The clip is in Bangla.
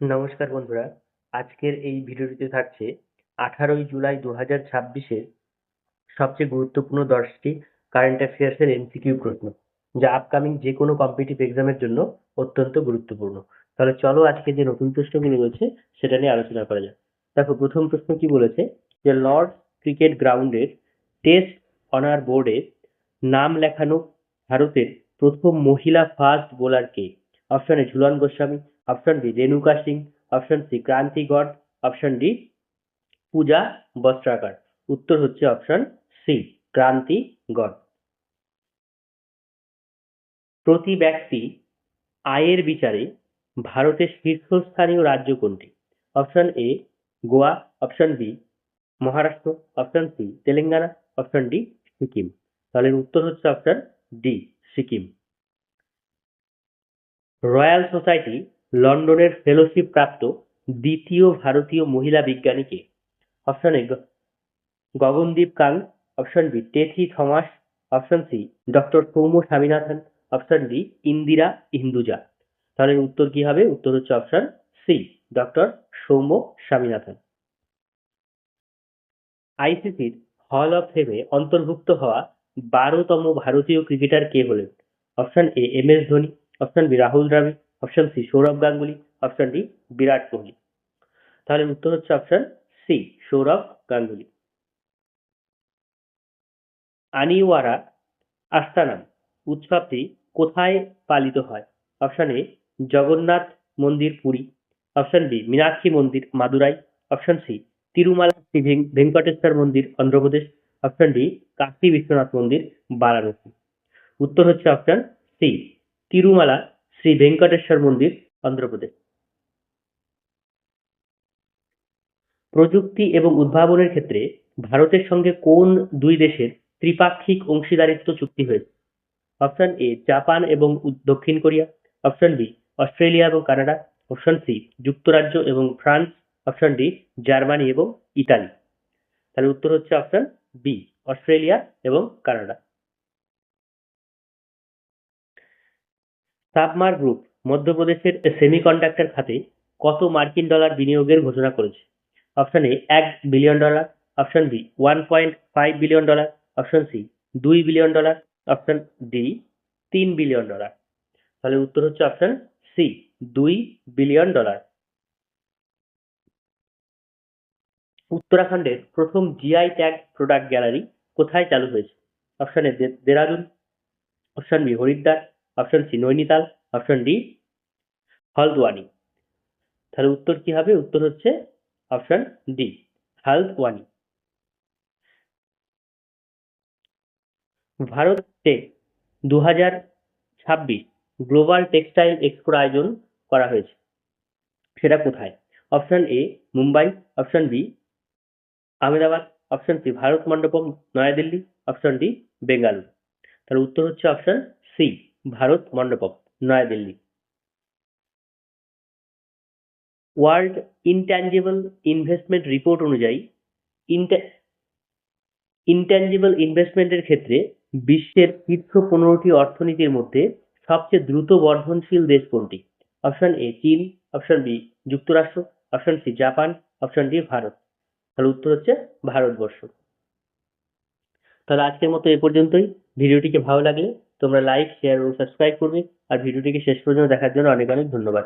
নমস্কার বন্ধুরা, আজকের এই ভিডিওটিতে থাকছে 18ই জুলাই 2026-এর সবচেয়ে গুরুত্বপূর্ণ 10টি কারেন্ট অ্যাফেয়ার্সের এমসিকিউ প্রশ্ন, যা আপকামিং যে কোনো কম্পিটিটিভ এক্সামের জন্য অত্যন্ত গুরুত্বপূর্ণ। তাহলে চলো আজকে যে নতুন প্রশ্নগুলো রয়েছে সেটা নিয়ে আলোচনা করা যাক। দেখো, প্রথম প্রশ্ন কি বলেছে যে লর্ডস ক্রিকেট গ্রাউন্ডের টেস্ট অনার বোর্ডে নাম লেখানো ভারতের প্রথম মহিলা ফাস্ট বোলার কে? Option A Jhulan Goswami, option B Renuka Singh, option C Kranti Goud, option D পূজা বস্ত্রাকর। উত্তর হচ্ছে অপশন সি ক্রান্তি গড়। প্রতি ব্যক্তি আয়ের বিচারে ভারতের শীর্ষস্থানীয় রাজ্য কোনটি? Option A Goa, option B Maharashtra, option C Telangana, option D Sikkim. তাহলে উত্তর হচ্ছে option D Sikkim. Royal society লন্ডনের ফেলোশিপ প্রাপ্ত দ্বিতীয় ভারতীয় মহিলা বিজ্ঞানী কে? Option A Gagandeep Kang, option B Tessy Thomas, option C doctor Soumya Swaminathan, option D Indira Hinduja. তাহলে উত্তর কি হবে? উত্তর হচ্ছে option C doctor Soumya Swaminathan. আইসিসির হল অফ ফেমে অন্তর্ভুক্ত হওয়া 12তম ভারতীয় ক্রিকেটার কে হলেন? Option A M S Dhoni, option B Rahul Dravid, option C Sourav Ganguly, option D Virat Kohli. তাহলে উত্তর হচ্ছে অপশন সি সৌরভ গাঙ্গুলি। আনিওয়ারা আস্তানাম উৎসবটি কোথায় পালিত হয়? অপশন এ জগন্নাথ মন্দির পুরী, অপশন বি মীনাক্ষী মন্দির মাদুরাই, অপশন সি তিরুমালা শ্রী ভেঙ্কটেশ্বর মন্দির অন্ধ্রপ্রদেশ, অপশন ডি কাশী বিশ্বনাথ মন্দির বারাণসী। উত্তর হচ্ছে অপশন সি তিরুমালা শ্রী ভেঙ্কটেশ্বর মন্দির অন্ধ্রপ্রদেশ। প্রযুক্তি এবং উদ্ভাবনের ক্ষেত্রে ভারতের সঙ্গে কোন দুই দেশের ত্রিপাক্ষিক অংশীদারিত্ব চুক্তি হয়েছে? অপশন এ জাপান এবং দক্ষিণ কোরিয়া, অপশন বি অস্ট্রেলিয়া এবং কানাডা, অপশন সি যুক্তরাজ্য এবং ফ্রান্স, অপশন ডি জার্মানি এবং ইতালি। তাহলে উত্তর হচ্ছে অপশন বি অস্ট্রেলিয়া এবং কানাডা। সাবমার গ্রুপ মধ্যপ্রদেশের সেমিকন্ডাক্টর খাতে কত মার্কিন ডলার বিনিয়োগের ঘোষণা করেছে? Option A $1 billion, option B $1.5 billion, option C $2 billion, option D $3 billion. তাহলে উত্তর হচ্ছে অপশন সি $2 বিলিয়ন। উত্তরাখণ্ডের প্রথম জিআই ট্যাগ প্রোডাক্ট গ্যালারি কোথায় চালু হয়েছে? Option A Dehradun, option B Haridwar, option C Nainital, option D Haldwani. তাহলে উত্তর কি হবে? উত্তর হচ্ছে option D Haldwani. Bharat tex 2026 global textile এক্সপোর আয়োজন করা হয়েছে, সেটা কোথায়? Option A Mumbai, option B Ahmedabad, option C Bharat Mandapam New Delhi, option D Bengaluru. তার উত্তর হচ্ছে option C Bharat Mandapam New Delhi. World intangible investment report অনুযায়ী ইনট্যাঞ্জিবল ইনভেস্টমেন্টের ক্ষেত্রে বিশ্বের শীর্ষ 15টি অর্থনীতির মধ্যে সবচেয়ে দ্রুত বর্ধনশীল দেশ কোনটি? অপশন এ চীন, অপশন বি যুক্তরাষ্ট্র, option C Japan, option D Bharat. তাহলে উত্তর হচ্ছে ভারতবর্ষ। তাহলে আজকের মতো এ পর্যন্তই। ভিডিওটিকে ভালো লাগলে তোমরা লাইক, শেয়ার ও সাবস্ক্রাইব করবে। আর ভিডিওটিকে শেষ পর্যন্ত দেখার জন্য অনেক অনেক ধন্যবাদ।